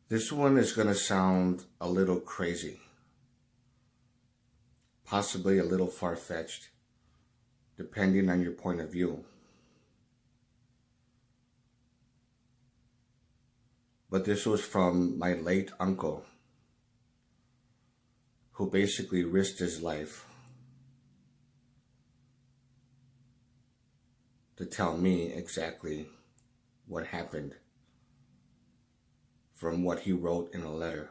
This one is going to sound a little crazy, possibly a little far-fetched, depending on your point of view. But this was from my late uncle, who basically risked his life to tell me exactly what happened from what he wrote in a letter.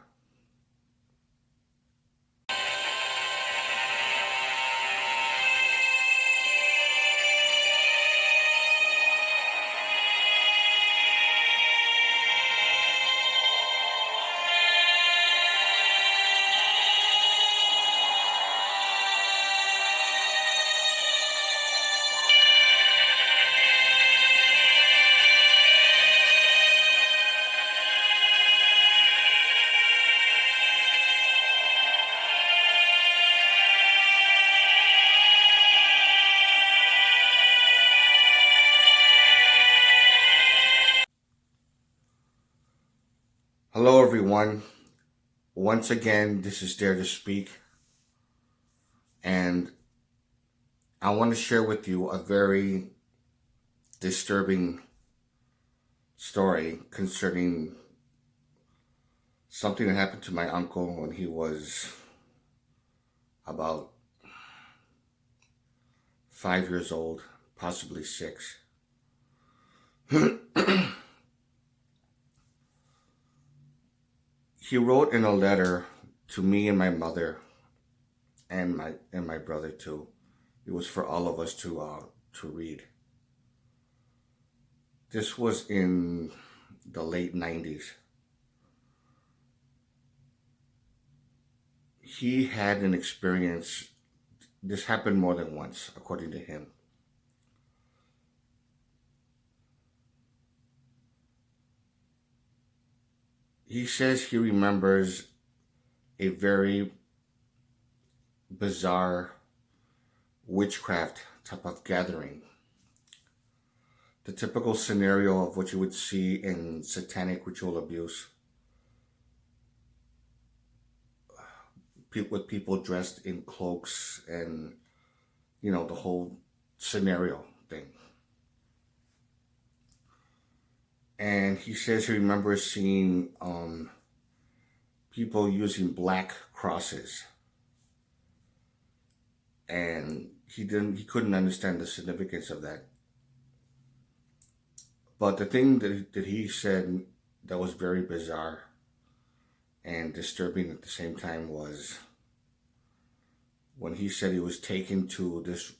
Hello everyone. Once again, this is Dare to Speak, and I want to share with you a very disturbing story concerning something that happened to my uncle when he was about 5 years old, possibly 6. He wrote in a letter to me and my mother and my brother too. It was for all of us to read. This was in the late 90s. He had an experience. This happened more than once, according to him. He says he remembers a very bizarre witchcraft type of gathering. The typical scenario of what you would see in satanic ritual abuse, with people dressed in cloaks and, the whole scenario thing. And he says he remembers seeing people using black crosses, and he couldn't understand the significance of that. But the thing that he said that was very bizarre and disturbing at the same time was when he said he was taken to this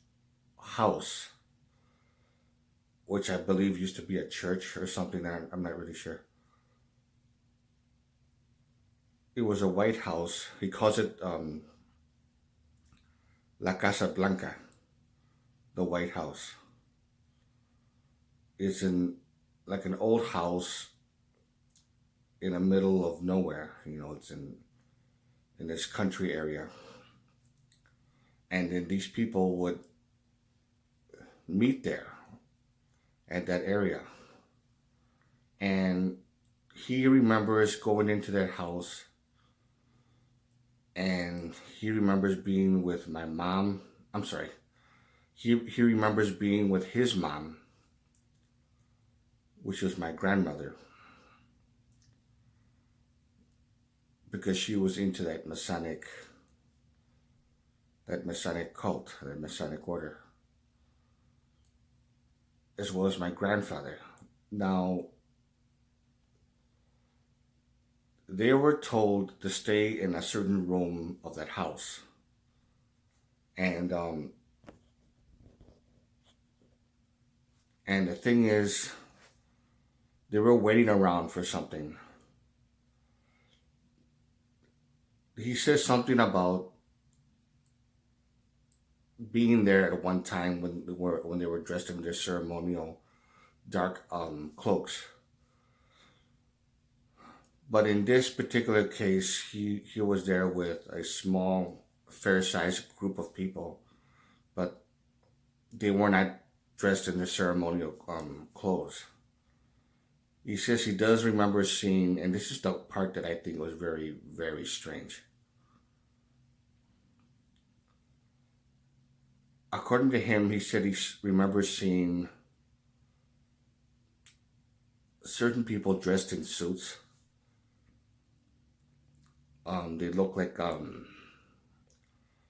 house, which I believe used to be a church or something. I'm not really sure. It was a white house. He calls it La Casa Blanca, the White House. It's like an old house in the middle of nowhere. It's in this country area. And then these people would meet there at that area. And he remembers going into that house, and he remembers being with my mom. He remembers being with his mom, which was my grandmother, because she was into that Masonic cult, that Masonic order, as well as my grandfather. Now, they were told to stay in a certain room of that house. And the thing is, they were waiting around for something. He says something about being there at one time when they were dressed in their ceremonial dark cloaks. But in this particular case, he was there with a small, fair-sized group of people, but they were not dressed in their ceremonial clothes. He says he does remember seeing, and this is the part that I think was very, very strange. According to him, he said he remembers seeing certain people dressed in suits. They look like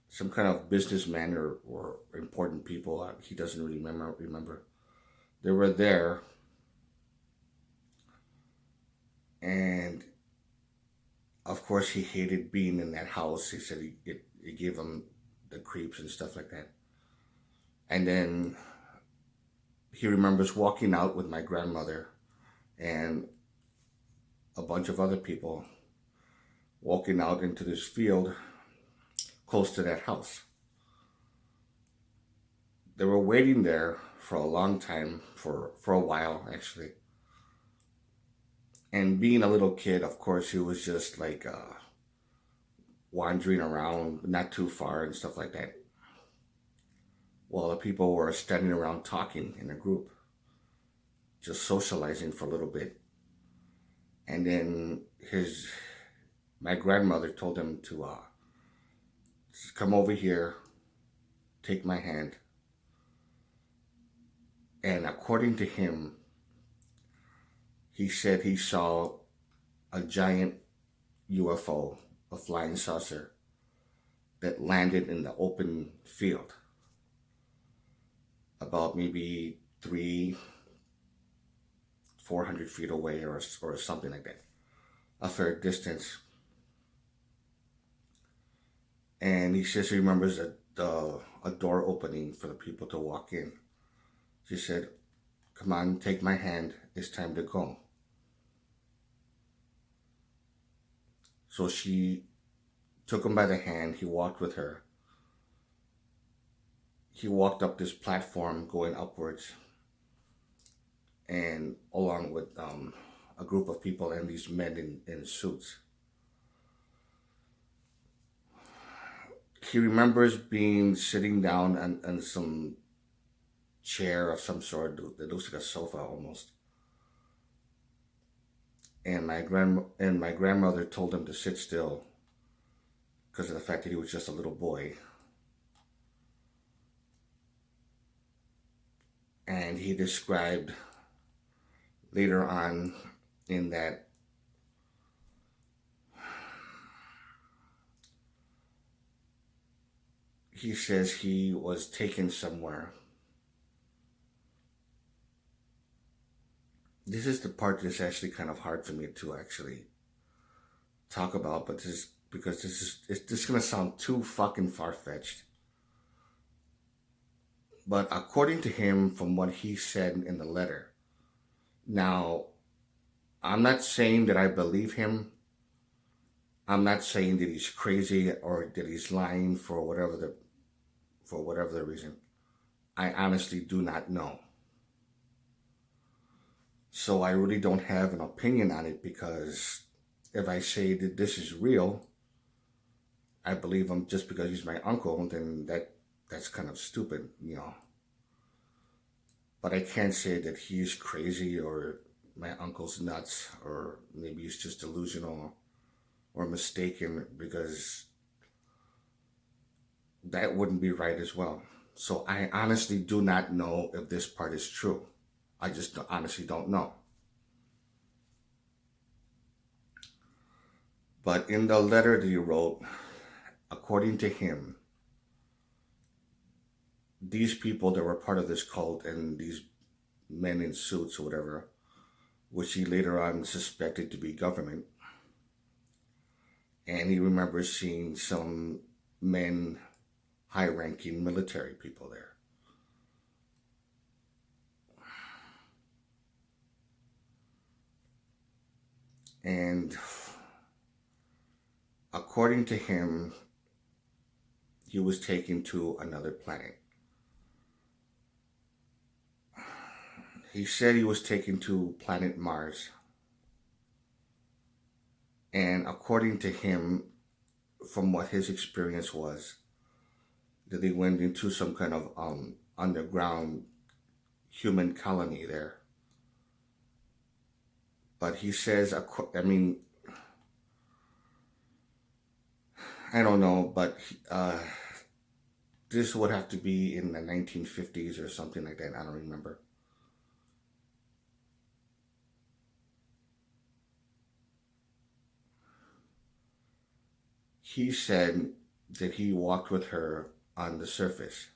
some kind of businessman or important people. He doesn't really remember. They were there, and of course he hated being in that house. He said it gave him the creeps and stuff like that. And then he remembers walking out with my grandmother and a bunch of other people, walking out into this field close to that house. They were waiting there for a long time, for a while actually. And being a little kid, of course, he was just like wandering around, not too far and stuff like that. While the people were standing around talking in a group, just socializing for a little bit. And then my grandmother told him to come over here, take my hand. And according to him, he said he saw a giant UFO, a flying saucer, that landed in the open field, about maybe 400 feet away or something like that, a fair distance. And he says he remembers a door opening for the people to walk in. She said, "Come on, take my hand, it's time to go." So she took him by the hand, he walked with her. He walked up this platform going upwards, and along with a group of people and these men in suits. He remembers being sitting down on some chair of some sort that looks like a sofa almost. And my grandmother told him to sit still because of the fact that he was just a little boy. And he described later on in that he says he was taken somewhere. This is the part that's actually kind of hard for me to actually talk about, but because this is going to sound too fucking far-fetched. But according to him, from what he said in the letter, now, I'm not saying that I believe him. I'm not saying that he's crazy or that he's lying for whatever the reason. I honestly do not know. So I really don't have an opinion on it, because if I say that this is real, I believe him just because he's my uncle, then that's kind of stupid, you know. But I can't say that he's crazy or my uncle's nuts, or maybe he's just delusional or mistaken, because that wouldn't be right as well. So I honestly do not know if this part is true. I just honestly don't know. But in the letter that he wrote, according to him, these people that were part of this cult and these men in suits or whatever, which he later on suspected to be government, and he remembers seeing some men, high-ranking military people there. And according to him, he was taken to another planet. He said he was taken to planet Mars. And according to him, from what his experience was, that they went into some kind of underground human colony there. But he says, I mean, I don't know, but this would have to be in the 1950s or something like that. I don't remember. He said that he walked with her on the surface.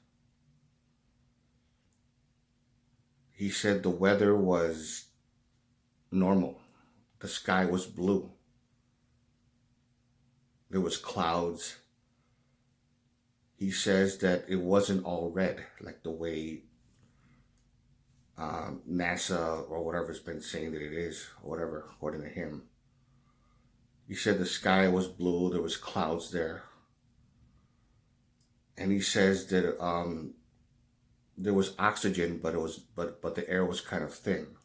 He said the weather was normal. The sky was blue. There was clouds. He says that it wasn't all red like the way NASA or whatever's been saying that it is, or whatever, according to him. He said the sky was blue. There was clouds there, and he says that there was oxygen, but the air was kind of thin.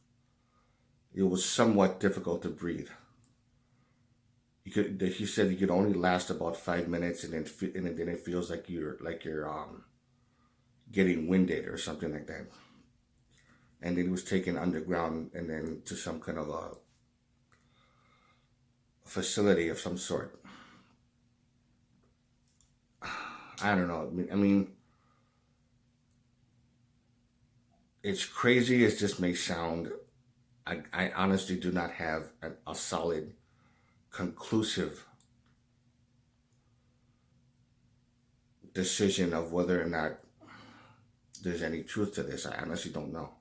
It was somewhat difficult to breathe. He said you could only last about 5 minutes, and then it feels like you're getting winded or something like that. And then he was taken underground and then to some kind of a facility of some sort. I don't know. I mean, it's crazy as this may sound. I honestly do not have a solid, conclusive decision of whether or not there's any truth to this. I honestly don't know.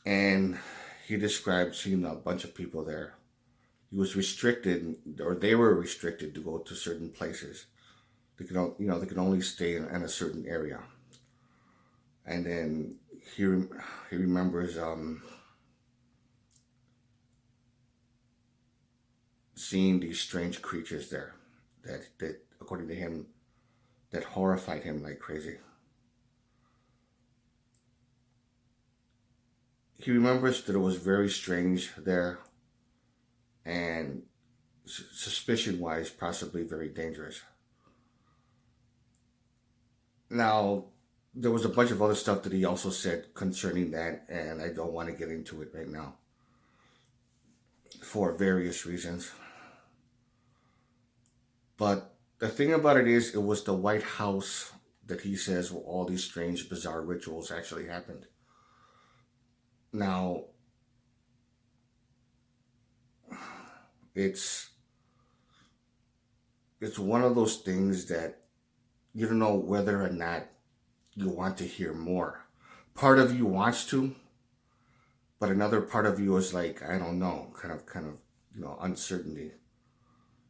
And he described seeing a bunch of people there. He was restricted, or they were restricted to go to certain places. They could only stay in a certain area. And then he remembers seeing these strange creatures there that according to him, that horrified him like crazy. He remembers that it was very strange there, and suspicion-wise, possibly very dangerous. Now, there was a bunch of other stuff that he also said concerning that, and I don't want to get into it right now for various reasons. But the thing about it is, it was the White House that he says where all these strange, bizarre rituals actually happened. Now, it's one of those things that you don't know whether or not you want to hear more. Part of you wants to, but another part of you is like, I don't know, kind of, uncertainty.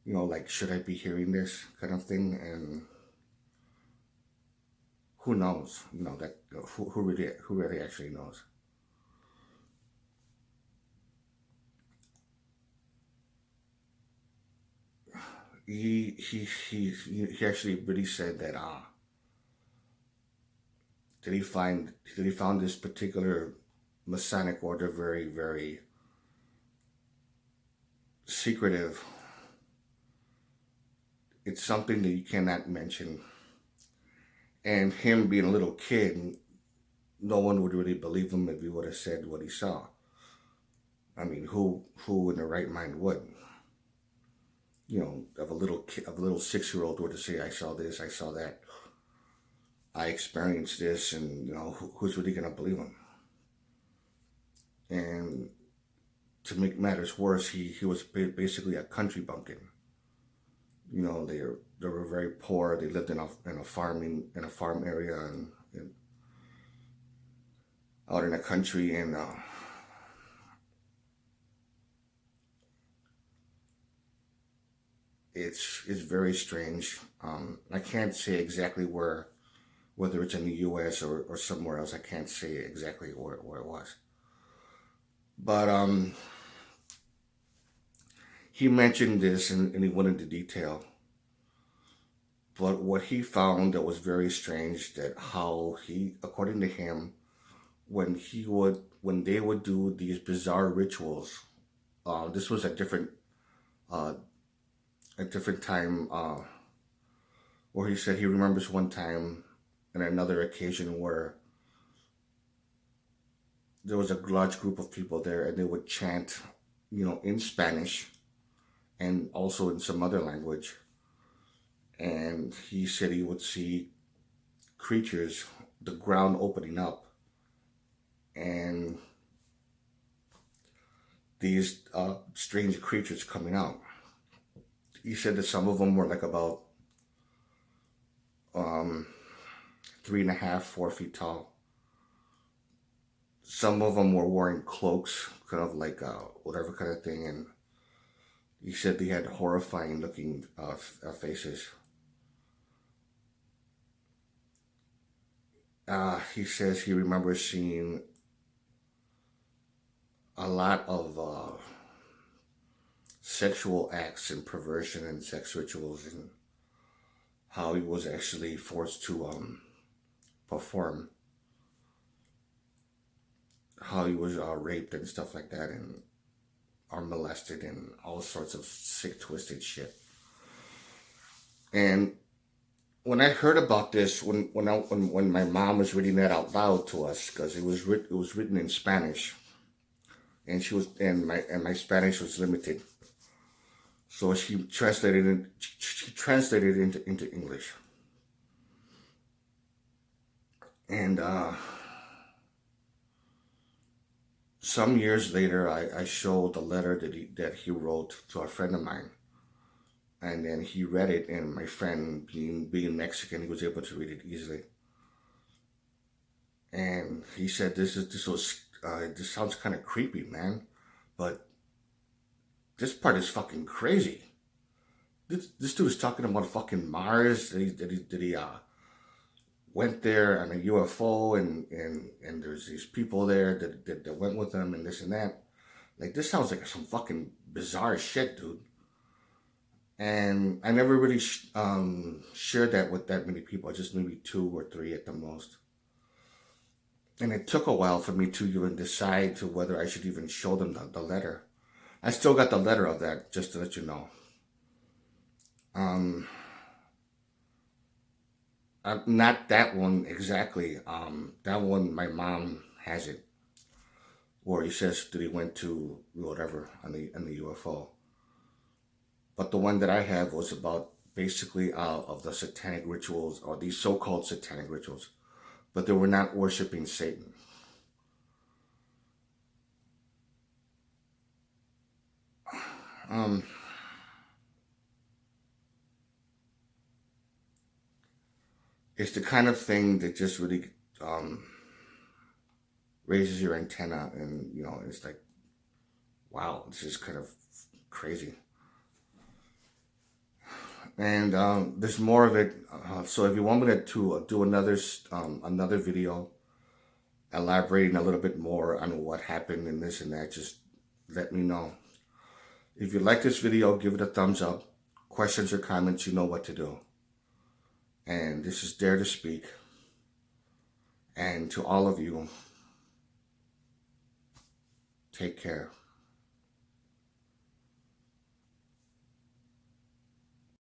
Like, should I be hearing this kind of thing? And who knows? That who really actually knows? He actually really said that he found this particular Masonic order very, very secretive. It's something that you cannot mention. And him being a little kid, no one would really believe him if he would have said what he saw. I mean, who in their right mind would? Of a little 6-year-old were to say, I saw this, I saw that, I experienced this, and who's really gonna believe him? And to make matters worse, he was basically a country bumpkin. They were very poor. They lived in a farm area and out in the country, and it's very strange. I can't say exactly whether it's in the U.S. or somewhere else. I can't say exactly where it was, but he mentioned this and he went into detail. But what he found that was very strange, that how according to him, when they would do these bizarre rituals, this was a different time, where he said he remembers one time and another occasion where there was a large group of people there, and they would chant, in Spanish and also in some other language. And he said he would see creatures, the ground opening up, and these strange creatures coming out. He said that some of them were like about 3.5, 4 feet tall. Some of them were wearing cloaks, kind of like whatever kind of thing, and he said they had horrifying looking faces. He says he remembers seeing a lot of sexual acts and perversion and sex rituals, and how he was actually forced to perform, how he was raped and stuff like that, and are molested and all sorts of sick, twisted shit. And when I heard about this, when my mom was reading that out loud to us, because it was written in Spanish, and my Spanish was limited, so she translated it into English. And some years later, I showed the letter that he wrote to a friend of mine. And then he read it, and my friend, being Mexican, he was able to read it easily. And he said, this sounds kind of creepy, man, but this part is fucking crazy. This dude is talking about fucking Mars. That he went there on a UFO, and there's these people there that went with him, and this and that. Like, this sounds like some fucking bizarre shit, dude. And I never really shared that with that many people, just maybe 2 or 3 at the most. And it took a while for me to even decide to whether I should even show them the letter. I still got the letter of that, just to let you know. Not that one exactly. That one, my mom has it, where he says that he went to whatever on the UFO. But the one that I have was about basically of the satanic rituals, or these so-called satanic rituals, but they were not worshiping Satan. It's the kind of thing that just really raises your antenna, and it's like, wow, this is kind of crazy. And there's more of it. So if you want me to do another video elaborating a little bit more on what happened and this and that, just let me know. If you like this video, give it a thumbs up. Questions or comments, you know what to do. And this is Dare to Speak. And to all of you, take care.